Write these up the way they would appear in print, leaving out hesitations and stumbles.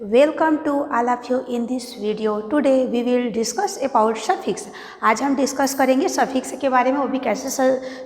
Welcome to all of you in this video. Today we will discuss about suffix. आज हम discuss करेंगे suffix के बारे में, वो भी कैसे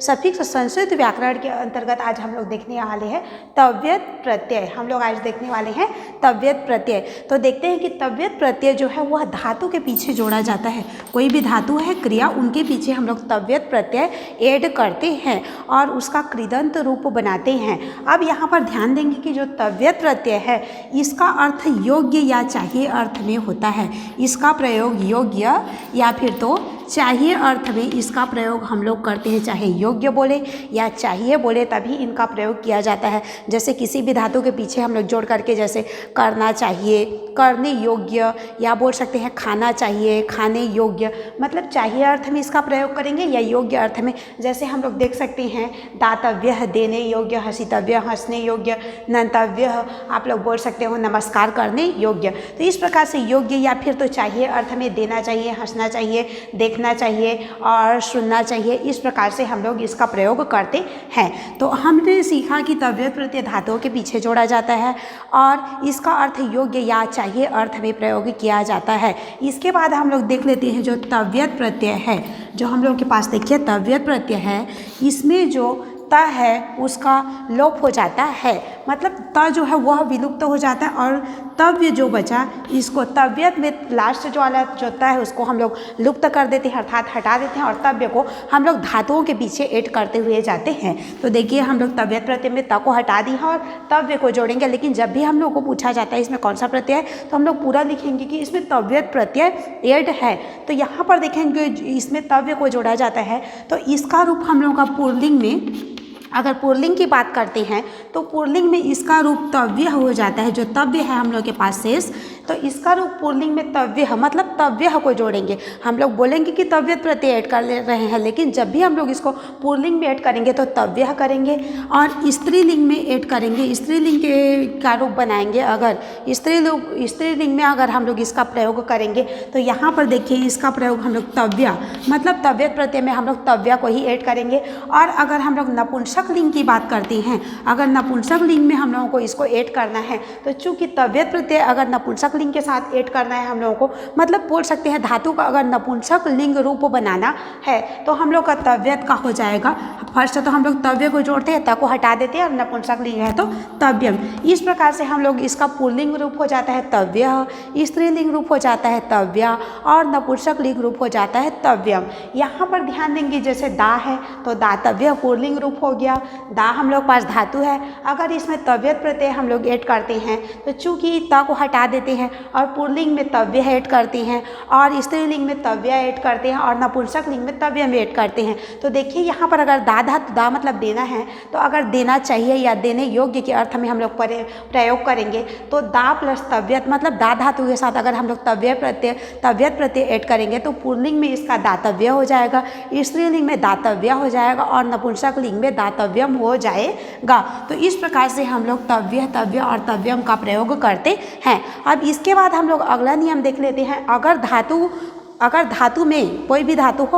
सफिक्स संस्कृत व्याकरण के अंतर्गत आज हम लोग देखने वाले हैं तव्यत प्रत्यय। हम लोग आज देखने वाले हैं तव्यत प्रत्यय। तो देखते हैं कि तव्यत प्रत्यय जो है वह धातु के पीछे जोड़ा जाता है। कोई भी धातु है, क्रिया, उनके पीछे हम लोग तव्यत प्रत्यय ऐड करते हैं और उसका कृदंत रूप बनाते हैं। अब यहाँ पर ध्यान देंगे कि जो तव्यत प्रत्यय है इसका अर्थ योग्य या चाहिए अर्थ में होता है। इसका प्रयोग योग्य या फिर तो चाहिए अर्थ में इसका प्रयोग हम लोग करते हैं। चाहे योग्य बोले या चाहिए बोले तभी इनका प्रयोग किया जाता है। जैसे किसी भी धातु के पीछे हम लोग जोड़ करके जैसे करना चाहिए, करने योग्य, या बोल सकते हैं खाना चाहिए, खाने योग्य, मतलब चाहिए अर्थ में इसका प्रयोग करेंगे या योग्य अर्थ में। जैसे हम लोग देख सकते हैं दातव्य देने योग्य, हसितव्य हंसने योग्य, नंतव्य आप लोग बोल सकते हो नमस्कार करने योग्य। तो इस प्रकार से योग्य या फिर तो चाहिए अर्थ में देना चाहिए, हंसना चाहिए, देखना चाहिए और सुनना चाहिए, इस प्रकार से हम लोग इसका प्रयोग करते हैं। तो हमने सीखा कि तव्यत प्रत्यय धातुओं के पीछे जोड़ा जाता है और इसका अर्थ योग्य या चाहिए अर्थ में प्रयोग किया जाता है। इसके बाद हम लोग देख लेते हैं जो तव्यत प्रत्यय है, जो हम लोग के पास देखिए तव्यत प्रत्यय है, इसमें जो त है उसका लोप हो जाता है, मतलब त जो है वह विलुप्त हो जाता है और तव्य जो बचा इसको तव्यत में लास्ट जो वाला जो त है उसको हम लोग लुप्त कर देते हैं, अर्थात हटा देते हैं और तव्य को हम लोग धातुओं के पीछे ऐड करते हुए जाते हैं। तो देखिए हम लोग तव्यत प्रत्यय में त को हटा दी है और तव्य को जोड़ेंगे। लेकिन जब भी हम लोग को पूछा जाता है इसमें कौन सा प्रत्यय है तो हम लोग पूरा लिखेंगे कि इसमें तव्यत प्रत्यय ऐड है। तो यहाँ पर देखेंगे इसमें तव्य को जोड़ा जाता है तो इसका रूप हम लोग का पुल्लिंग में, अगर पुल्लिंग की बात करते हैं तो पुल्लिंग में इसका रूप तव्य हो जाता है। जो तव्य है हम लोग के पास शेष, तो इसका रूप पुल्लिंग में तव्य है, मतलब तव्य को जोड़ेंगे। हम लोग बोलेंगे कि तव्यत प्रत्यय ऐड कर ले रहे हैं, लेकिन जब भी हम लोग इसको पुल्लिंग में ऐड करेंगे तो तव्य करेंगे और स्त्रीलिंग में ऐड करेंगे, स्त्रीलिंग का रूप बनाएंगे। अगर स्त्रीलिंग में अगर हम लोग इसका प्रयोग करेंगे तो यहाँ पर देखिए इसका प्रयोग हम लोग तव्य, मतलब तव्यत प्रत्यय में हम लोग तव्य को ही ऐड करेंगे। और अगर हम लोग नपुंसक लिंग की बात करते हैं, अगर नपुंसक लिंग में हम लोगों को इसको ऐड करना है तो चूंकि तव्यत प्रत्यय अगर नपुंसक लिंग के साथ ऐड करना है हम लोगों को, मतलब बोल सकते हैं धातु का अगर नपुंसक लिंग रूप बनाना है तो हम लोग का तव्यत का हो जाएगा। फर्स्ट तो हम लोग तव्य को जोड़ते हैं, त को हटा देते हैं और नपुंसक लिंग है तो तव्यम। इस प्रकार से हम लोग इसका पुल्लिंग रूप हो जाता है तव्य, स्त्रीलिंग रूप हो जाता है तव्या और नपुंसक लिंग रूप हो जाता है तव्यम। यहाँ पर ध्यान देंगे जैसे दा है तो दातव्य पुल्लिंग रूप हो गया। दा हम लोग पास धातु है, अगर इसमें तव्यत प्रत्यय हम लोग ऐड करते हैं तो चूंकि ता को हटा देते हैं और पुल्लिंग में तव्य ऐड करते हैं और स्त्रीलिंग में तव्य ऐड करते हैं और नपुंसक लिंग में तव्य में ऐड करते हैं। तो देखिए यहाँ पर अगर दा धातु, दा मतलब देना है, तो अगर देना चाहिए या देने योग्य के अर्थ में हम लोग प्रयोग करेंगे तो दा प्लस तव्यत, मतलब दा धातु के साथ अगर हम लोग तव्यत प्रत्यय ऐड करेंगे तो पुल्लिंग में इसका दातव्य हो जाएगा, स्त्रीलिंग में दातव्य हो जाएगा और नपुंसक लिंग में दातव्यम हो जाएगा। तो इस प्रकार से हम लोग तव्य और तव्यम का प्रयोग करते हैं। अब इसके बाद हम लोग अगला नियम देख लेते हैं। अगर धातु में कोई भी धातु हो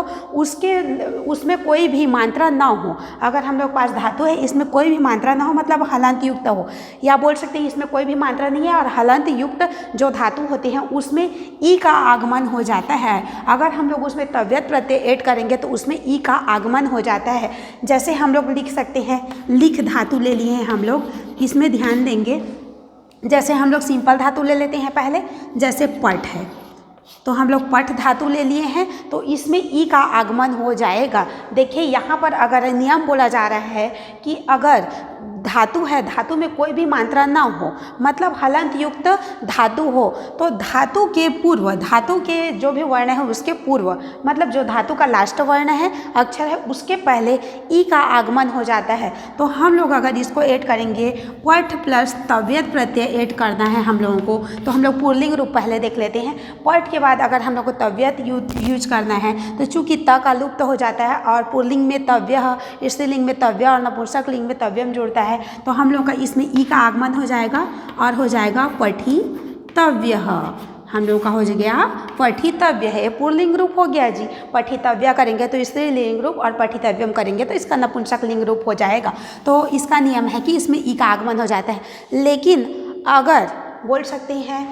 उसमें कोई भी मात्रा ना हो, अगर हम लोग पास धातु है इसमें कोई भी मात्रा ना हो, मतलब हलंत युक्त हो, या बोल सकते हैं इसमें कोई भी मात्रा नहीं है और हलंत युक्त जो धातु होते हैं उसमें ई का आगमन हो जाता है। अगर हम लोग उसमें तव्यत प्रत्यय ऐड करेंगे तो उसमें ई का आगमन हो जाता है। जैसे हम लोग लिख सकते हैं, लिख धातु ले लिए हैं हम लोग, इसमें ध्यान देंगे। जैसे हम लोग सिंपल धातु ले लेते हैं पहले, जैसे पट है तो हम लोग पट धातु ले लिए हैं तो इसमें ई का आगमन हो जाएगा। देखिए यहाँ पर अगर नियम बोला जा रहा है कि अगर धातु है, धातु में कोई भी मात्रा ना हो, मतलब हलंत युक्त धातु हो, तो धातु के पूर्व, धातु के जो भी वर्ण है उसके पूर्व, मतलब जो धातु का लास्ट वर्ण है, अक्षर है, उसके पहले ई का आगमन हो जाता है। तो हम लोग अगर इसको ऐड करेंगे, पट प्लस तव्यत प्रत्यय ऐड करना है हम लोगों को, तो हम लोग पुल्लिंग रूप पहले देख लेते हैं। पट के बाद अगर हम लोग को तव्यत यूज करना है तो चूंकि त का लुप्त हो जाता है और पुल्लिंग में तव्य, स्त्रीलिंग में तव्य और नपुंसक लिंग में तव्यम जुड़ता है, तो हम लोग का इसमें ई का आगमन हो जाएगा और हो जाएगा पठितव्य। हम लोग का हो गया पठितव्य है, पुल्लिंग रूप हो गया जी। पठितव्य करेंगे तो स्त्रीलिंग रूप और पठितव्यम करेंगे तो इसका नपुंसक लिंग रूप हो जाएगा। तो इसका नियम है कि इसमें ई का आगमन हो जाता है। लेकिन अगर बोल सकते हैं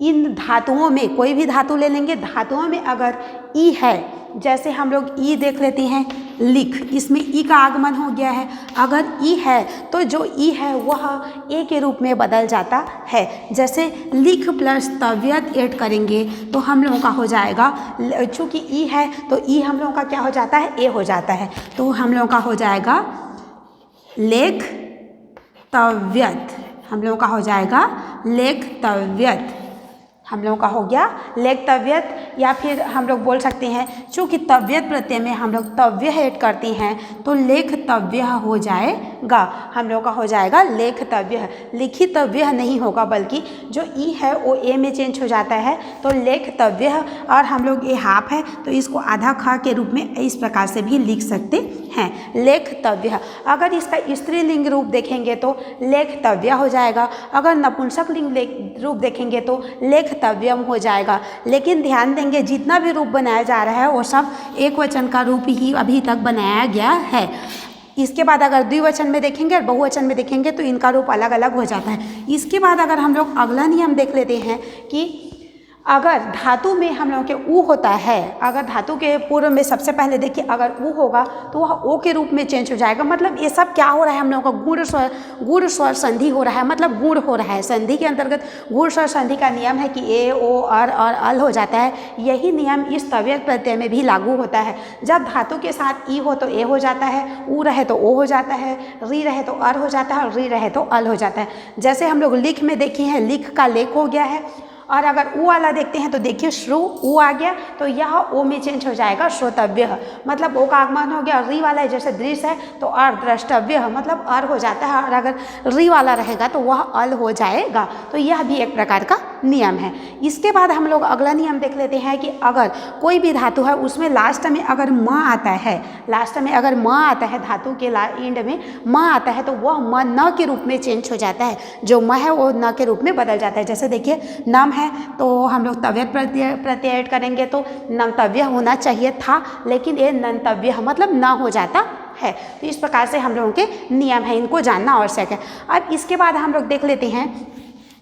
इन धातुओं में, कोई भी धातु ले लेंगे, धातुओं में अगर ई है, जैसे हम लोग ई देख लेते हैं लिख, इसमें ई का आगमन हो गया है। अगर ई है तो जो ई है वह ए के रूप में बदल जाता है। जैसे लिख प्लस तव्यत ऐड करेंगे तो हम लोगों का हो जाएगा, चूँकि ई है तो ई हम लोगों का क्या हो जाता है, ए हो जाता है। तो हम लोगों का हो जाएगा लेख तव्यत, हम लोगों का हो जाएगा लेख तव्यत, हम लोगों का हो गया लेख तव्यत। या फिर हम लोग बोल सकते हैं चूँकि तव्यत प्रत्यय में हम लोग तव्य ऐड करते हैं तो लेख तव्य हो जाएगा, हम लोगों का हो जाएगा लेख तव्य। लिखित तव्य नहीं होगा, बल्कि जो ई है वो ए में चेंज हो जाता है तो लेख तव्य। और हम लोग ये हाफ है तो इसको आधा ख के रूप में इस प्रकार से भी लिख सकते हैं, लेख तव्य। अगर इसका स्त्रीलिंग रूप देखेंगे तो लेख तव्य हो जाएगा, अगर नपुंसक लिंग रूप देखेंगे तो लेख तव्यम हो जाएगा। लेकिन ध्यान देंगे जितना भी रूप बनाया जा रहा है वो सब एक वचन का रूप ही अभी तक बनाया गया है। इसके बाद अगर द्विवचन में देखेंगे और बहुवचन में देखेंगे तो इनका रूप अलग अलग हो जाता है। इसके बाद अगर हम लोग अगला नियम देख लेते हैं कि अगर धातु में हम लोगों के ऊ होता है, अगर धातु के पूर्व में सबसे पहले देखिए अगर ऊ होगा तो वह ओ के रूप में चेंज हो जाएगा। मतलब ये सब क्या हो रहा है, हम लोगों का गुण स्वर संधि हो रहा है, मतलब गुण हो रहा है। संधि के अंतर्गत गुण स्वर संधि का नियम है कि ए ओ अर और अल हो जाता है। यही नियम इस तव्यत प्रत्यय में भी लागू होता है। जब धातु के साथ ई हो तो ए हो जाता है, ऊ रहे तो ओ हो जाता है, री रहे तो अर हो जाता है और री रहे तो अल हो जाता है। जैसे हम लोग लिख में देखे हैं, लिख का लेख हो गया है। और अगर ऊ वाला देखते हैं तो देखिए श्रु ऊ आ गया तो यह ओ में चेंज हो जाएगा श्रोतव्य, मतलब ओ का आगमन हो गया। री वाला है जैसे दृश्य है तो अर द्रष्टव्य मतलब अर हो जाता है, और अगर री वाला रहेगा तो वह अल हो जाएगा। तो यह भी एक प्रकार का नियम है। इसके बाद हम लोग अगला नियम देख लेते हैं कि अगर कोई भी धातु है उसमें लास्ट में अगर म आता है, लास्ट में अगर म आता है, धातु के एंड में म आता है तो वह म न के रूप में चेंज हो जाता है। जो म है वो न के रूप में बदल जाता है। जैसे देखिए नम है तो हम लोग तव्यत प्रत्यय ऐड करेंगे तो नमतव्य होना चाहिए था, लेकिन ये नंतव्य मतलब न हो जाता है। तो इस प्रकार से हम लोगों के नियम है, इनको जानना आवश्यक है। अब इसके बाद हम लोग देख लेते हैं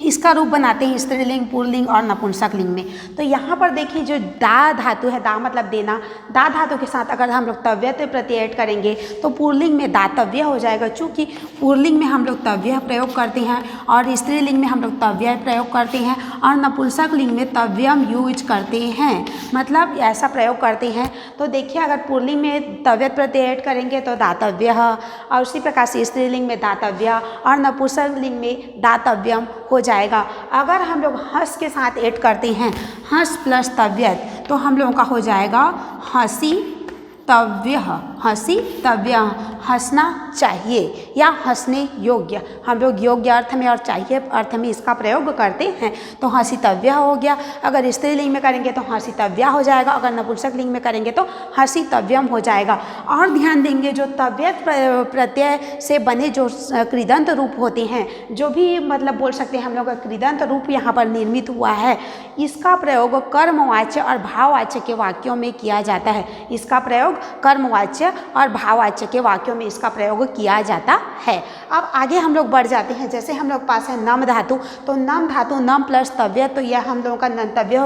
इसका रूप बनाते हैं स्त्रीलिंग, पुल्लिंग और नपुंसक लिंग में। तो यहाँ पर देखिए जो दा धातु है, दा मतलब देना, दा धातु के साथ अगर हम लोग तव्यत प्रत्यय ऐड करेंगे तो पुल्लिंग में दातव्य हो जाएगा। चूँकि पुल्लिंग में हम लोग तव्य प्रयोग करते हैं और स्त्रीलिंग में हम लोग तव्य प्रयोग करते हैं और नपुंसक लिंग में तव्यम यूज करते हैं, मतलब ऐसा प्रयोग करते हैं। तो देखिए अगर पुल्लिंग में तव्यत प्रत्यय ऐड करेंगे तो दातव्य, और उसी प्रकार से स्त्रीलिंग में दातव्य और नपुंसक लिंग में दातव्यम हो जाएगा। अगर हम लोग हंस के साथ ऐड करते हैं, हंस प्लस तव्यत, तो हम लोगों का हो जाएगा हंसी तव्य, हंसी तव्य, हंसना चाहिए या हंसने योग्य। हम लोग योग्य अर्थ में और चाहिए अर्थ में इसका प्रयोग करते हैं। तो हंसी तव्य हो गया। अगर स्त्रीलिंग में करेंगे तो हंसी तव्या हो जाएगा, अगर नपुंसक लिंग में करेंगे तो हंसी तव्यम हो जाएगा। और ध्यान देंगे जो तव्यत प्रत्यय से बने जो कृदंत रूप होते हैं, जो भी मतलब बोल सकते हैं हम लोग का कृदंत रूप यहाँ पर निर्मित हुआ है, इसका प्रयोग कर्मवाच्य और भाववाच्य के वाक्यों में किया जाता है। इसका प्रयोग कर्मवाच्य और भाववाच्य के वाक्यों में इसका प्रयोग किया जाता है। अब आगे हम लोग बढ़ जाते हैं। जैसे हम लोग पास है नम धातु, तो नम धातु नम प्लस तव्य, तो यह हम लोगों का नंतव्य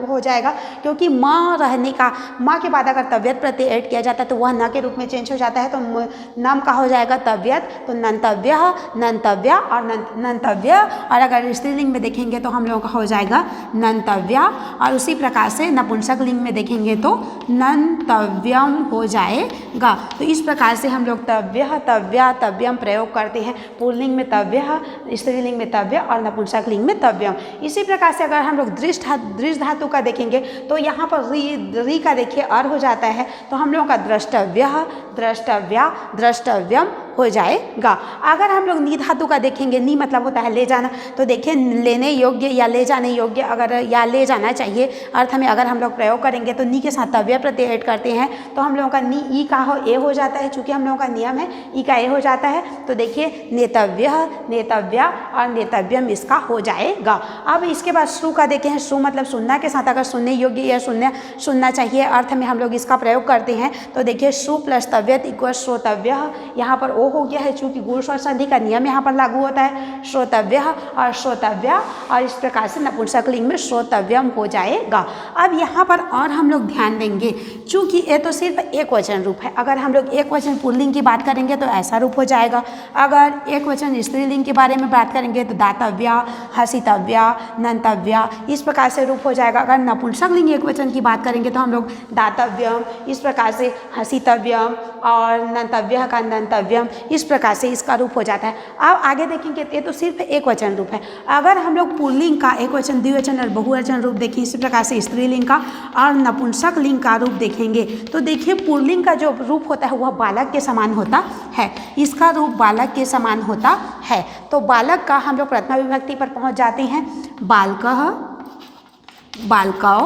हो जाएगा, क्योंकि म रहने का, म के बाद अगर तव्यत प्रत्यय ऐड किया जाता है तो वह न के रूप में चेंज हो जाता है। तो नम का हो जाएगा तव्यत, तो नंतव्य, नंतव्य और नंतव्य। और अगर स्त्रीलिंग में देखेंगे तो हम लोगों का हो जाएगा नंतव्या, और उसी प्रकार से नपुंसक लिंग में देखेंगे तो नंतव्यम हो जाएगा। तो इस प्रकार से हम लोग तव्य, तव्या, तव्यम प्रयोग करते हैं। पुल्लिंग में तव्य, स्त्रीलिंग में तव्य और नपुंसक लिंग में तव्यम। इसी प्रकार से अगर हम लोग दृश्य धातु का देखेंगे तो यहाँ पर री का देखिए अर हो जाता है, तो हम लोगों का द्रष्टव्य, द्रष्टव्या, द्रष्टव्यम हो जाएगा। अगर हम लोग नी धातु का देखेंगे, नी मतलब होता है ले जाना, तो देखिए लेने योग्य या ले जाने योग्य, अगर या ले जाना चाहिए अर्थ में अगर हम लोग प्रयोग करेंगे तो नी के साथ तव्य प्रत्यय ऐड करते हैं तो हम लोगों का नी ई का हो ए हो जाता है। चूँकि हम लोगों का नियम है ई का ए हो जाता है, तो देखिए नेतव्य, नेतव्या और नेतव्यम इसका हो जाएगा। अब इसके बाद श्रु का देखें, श्रु मतलब सुनना के साथ अगर सुनने योग्य या सुनना चाहिए अर्थ में हम लोग इसका प्रयोग करते हैं, तो देखिए श्रु प्लस तव्यत इक्वल श्रोतव्य, यहाँ पर ओ हो गया है, चूंकि गुण और संधि का नियम यहाँ पर लागू होता है, श्रोतव्य और श्रोतव्या, और इस प्रकार से नपुंसक लिंग में श्रोतव्यम हो जाएगा। अब यहाँ पर और हम लोग ध्यान देंगे, चूंकि ये तो सिर्फ एक वचन रूप है, अगर हम लोग एक वचन पुल्लिंग की बात करेंगे तो ऐसा रूप हो जाएगा, अगर एक वचन स्त्रीलिंग के बारे में बात करेंगे तो दातव्या, हसितव्या, नंतव्या, इस प्रकार से रूप हो जाएगा। अगर नपुंसक लिंग एक वचन की बात करेंगे तो हम लोग दातव्यम, इस प्रकार से हसितव्यम, और नंतव्य का नंतव्यम, इस प्रकार से इसका रूप हो जाता है। अब आगे देखेंगे ये तो सिर्फ एक वचन रूप है, अगर हम लोग पुल्लिंग का एक वचन, द्विवचन और बहुवचन रूप देखें, इसी प्रकार से स्त्रीलिंग का और नपुंसक लिंग का रूप देखेंगे तो देखिए पुल्लिंग का जो रूप होता है वह बालक के समान होता है, इसका रूप बालक के समान होता है। तो बालक का हम लोग प्रथमा विभक्ति पर पहुंच जाते हैं, बालकः, बालकौ,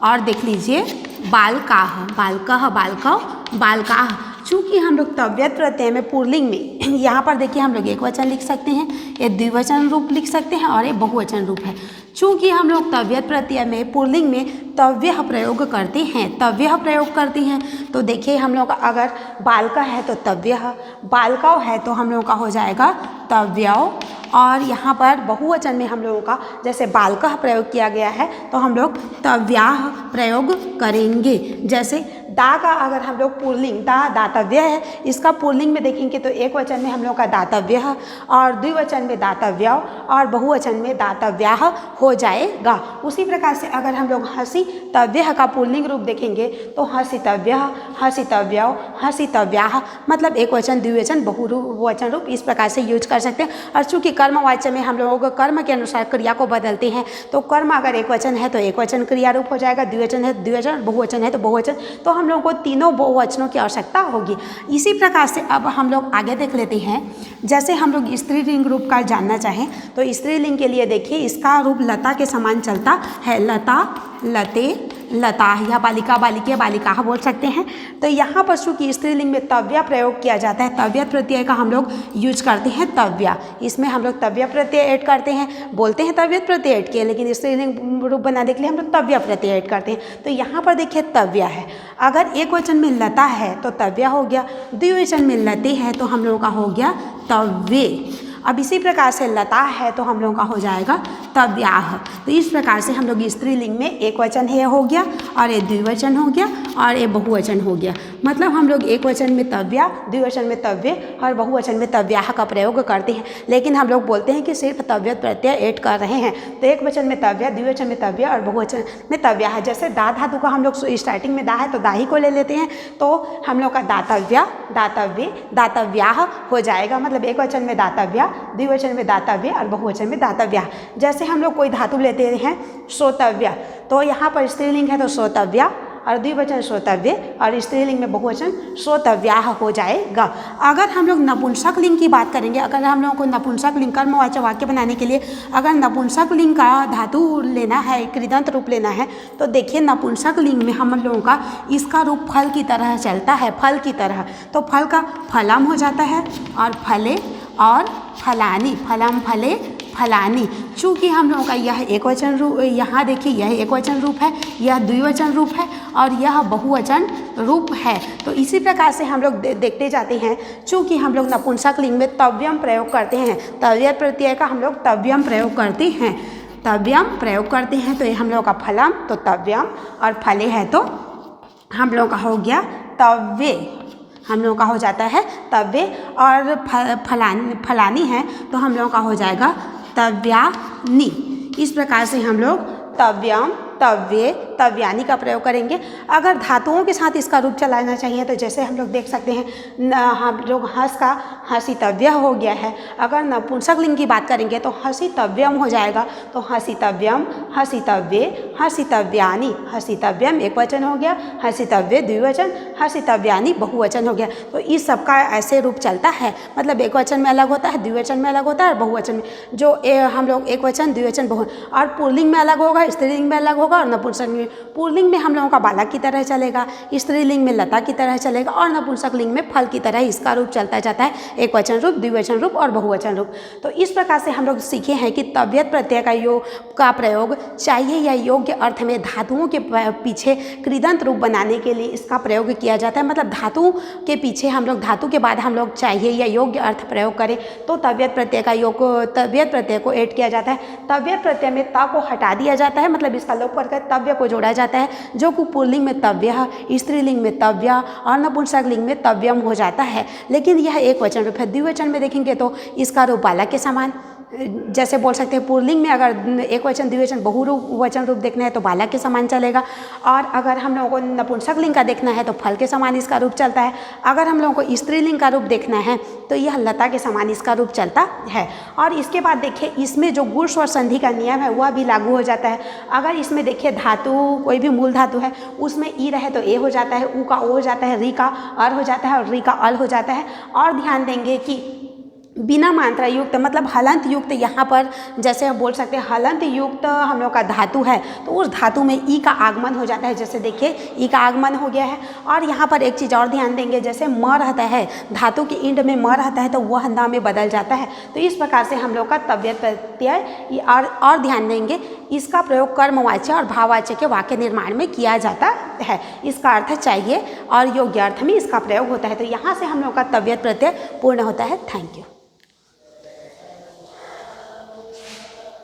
और देख लीजिए बालकाः, बालकः, बालकौ, बालकाः। चूँकि हम लोग तव्यत प्रत्यय में पुल्लिंग में यहाँ पर देखिए हम लोग एक वचन लिख सकते हैं, ये द्विवचन रूप लिख सकते हैं और ये बहुवचन रूप है। चूँकि हम लोग तव्यत प्रत्यय में पुल्लिंग में तव्य प्रयोग करते हैं, तव्य प्रयोग करते हैं, तो देखिए हम लोग अगर बालका है तो तव्य, बालकौ है तो हम लोगों का हो जाएगा तव्यौ, और यहाँ पर बहुवचन में हम लोगों का जैसे बालकः प्रयोग किया गया है तो हम लोग तव्याः प्रयोग करेंगे। जैसे दा का अगर हम लोग पुल्लिंग, दा दातव्य है, इसका पुल्लिंग में देखेंगे तो एक वचन में हम लोग का दातव्य और द्विवचन में दातव्यौ और बहुवचन में दातव्याः हो जाएगा। उसी प्रकार से अगर हम लोग हसितव्य का पुल्लिंग रूप देखेंगे तो हसितव्यः, हसितव्यौ, हसितव्याः, मतलब एक वचन, द्विवचन, बहुवचन रूप इस प्रकार से यूज कर सकते हैं। और चूँकि कर्मवाच्य में हम लोग कर्म के अनुसार क्रिया को बदलते हैं, तो कर्म अगर एक वचन है तो एक वचन क्रिया रूप हो जाएगा, द्विवचन है द्विवचन, बहुवचन है तो बहुवचन, तो हम लोगों को तीनों बहुवचनों की आवश्यकता होगी। इसी प्रकार से अब हम लोग आगे देख लेते हैं, जैसे हम लोग स्त्रीलिंग रूप का जानना चाहें तो स्त्रीलिंग के लिए देखिए इसका रूप लता के समान चलता है, लता, लते, लता, या बालिका, बालिके, बालिकाः बोल सकते हैं। तो यहाँ पर चूँकि स्त्रीलिंग में तव्या प्रयोग किया जाता है, तव्यत प्रत्यय का हम लोग यूज करते हैं तव्या, इसमें हम लोग तव्य प्रत्यय ऐड करते हैं, बोलते हैं तव्यत प्रत्यय ऐड किए, लेकिन स्त्रीलिंग रूप बनाने के लिए हम लोग तव्य प्रत्यय ऐड करते हैं। तो यहाँ पर देखिए तव्या है, अगर एक वचन में लता है तो तव्या हो गया, द्विवचन में लते है तो हम लोगों का हो गया तव्ये। अब इसी प्रकार से लता है तो हम लोगों का हो जाएगा तव्याः। तो इस प्रकार से हम लोग स्त्रीलिंग में एक वचन है हो गया और ये द्विवचन हो गया और ये बहुवचन हो गया, मतलब हम लोग एक वचन में तव्या, द्विवचन में तव्ये और बहुवचन में तव्याः का प्रयोग करते हैं। लेकिन हम लोग बोलते हैं कि सिर्फ तव्यत प्रत्यय ऐड कर रहे हैं, तो एक वचन में तव्या, द्विवचन में तव्य और बहुवचन में तव्याः। जैसे दा धातु का हम लोग स्टार्टिंग में दा है तो दाही को ले लेते हैं, तो हम लोग का दातव्या, दातव्ये, दातव्याः हो जाएगा, मतलब एक वचन में दातव्या, द्विवचन में दातव्य और बहुवचन में दातव्या। जैसे हम लोग कोई धातु लेते हैं श्रोतव्या, तो यहाँ पर स्त्रीलिंग है तो श्रोतव्या और द्विवचन श्रोतव्य और स्त्रीलिंग में बहुवचन श्रोतव्याः हो जाएगा। अगर हम लोग नपुंसक लिंग की बात करेंगे, अगर हम लोगों को नपुंसक लिंग कर्मवाचक वाक्य बनाने के लिए अगर नपुंसक लिंग का धातु लेना है, कृदंत रूप लेना है, तो देखिए नपुंसक लिंग में हम लोगों का इसका रूप फल की तरह चलता है, फल की तरह, तो फल का फलम हो जाता है और फले और फलानी, फलम फले फलानी। चूँकि हम लोगों का यह एक वचन रूप, यहाँ देखिए यह एक वचन रूप है, यह द्विवचन रूप है और यह बहुवचन रूप है, तो इसी प्रकार से हम लोग देखते जाते हैं। चूँकि हम लोग नपुंसक लिंग में तव्यम प्रयोग करते हैं, तव्य प्रत्यय का हम लोग तव्यम प्रयोग करते हैं, तव्यम प्रयोग करते हैं, तो ये हम लोग का फलम तो तव्यम और फले है तो हम लोग का हो गया तव्ये, हम लोगों का हो जाता है तव्ये, और फलानी है तो हम लोगों का हो जाएगा तव्यानी। इस प्रकार से हम लोग तव्यम, तव्ये, तव्यानी का प्रयोग करेंगे। अगर धातुओं के साथ इसका रूप चलाना चाहिए तो जैसे हम लोग देख सकते हैं, हम लोग हंस का हसितव्य हो गया है, अगर नपुंसक लिंग की बात करेंगे तो हसितव्यम हो जाएगा, तो हसितव्यम, हसितव्ये, हसितव्यानी, हसितव्यम एक वचन हो गया, हसितव्ये द्विवचन, हसितव्यानी बहुवचन हो गया। तो इस सब का ऐसे रूप चलता है, मतलब एक वचन में अलग होता है, द्विवचन में अलग होता है और बहुवचन में, जो हम लोग एक वचन, द्विवचन, बहुवचन, और पुल्लिंग में अलग होगा, स्त्रीलिंग में अलग होगा और नपुंसक पुल्लिंग में हम लोगों का बालक की तरह चलेगा, स्त्रीलिंग में लता की तरह चलेगा और नपुंसक लिंग में फल की तरह इसका रूप चलता जाता है, एक वचन रूप, द्विवचन रूप और बहुवचन रूप। तो इस प्रकार से हम लोग सीखे हैं कि तव्यत प्रत्यय का प्रयोग चाहिए या योग्य अर्थ में धातुओं के पीछे कृदंत रूप बनाने के लिए इसका प्रयोग किया जाता है। मतलब धातु के पीछे हम लोग, धातु के बाद हम लोग चाहिए या योग्य अर्थ प्रयोग करें तो तव्यत प्रत्यय को ऐड किया जाता है। तव्यत प्रत्यय में त को हटा दिया जाता है, मतलब इसका लोप करके तव्य को जोड़ा जाता है, जो कि पुल्लिंग में तव्य, स्त्रीलिंग में तव्य और नपुंसक लिंग में तव्यम हो जाता है। लेकिन यह एक वचन रूप है। द्विवचन में देखेंगे तो इसका रूप बालक के समान, जैसे बोल सकते हैं पुल्लिंग में अगर एक वचन, द्विवचन, बहुवचन रूप देखना है तो बालक के समान चलेगा, और अगर हम लोगों को नपुंसक लिंग का देखना है तो फल के समान इसका रूप चलता है। अगर हम लोगों को स्त्रीलिंग का रूप देखना है तो यह लता के समान इसका रूप चलता है। और इसके बाद देखिए इसमें जो गुण स्वर संधि का नियम है वह भी लागू हो जाता है। अगर इसमें देखिए धातु, कोई भी मूल धातु है उसमें ई रहे तो ए हो जाता है, ऊ का ओ हो जाता है, री का अर हो जाता है और री का अल हो जाता है। और ध्यान देंगे कि बिना मात्रा युक्त, मतलब हलंत युक्त, यहाँ पर जैसे हम बोल सकते हैं हलंत युक्त हम लोग का धातु है तो उस धातु में ई का आगमन हो जाता है। जैसे देखिए ई का आगमन हो गया है। और यहाँ पर एक चीज़ और ध्यान देंगे, जैसे म रहता है, धातु के इंड में म रहता है तो वह न में बदल जाता है। तो इस प्रकार से हम लोग का तव्यत प्रत्यय, और ध्यान देंगे इसका प्रयोग कर्मवाच्य और भाववाच्य के वाक्य निर्माण में किया जाता है। इसका अर्थ चाहिए और योग्य अर्थ में इसका प्रयोग होता है। तो यहाँ से हम लोग का तव्यत प्रत्यय पूर्ण होता है। Thank you.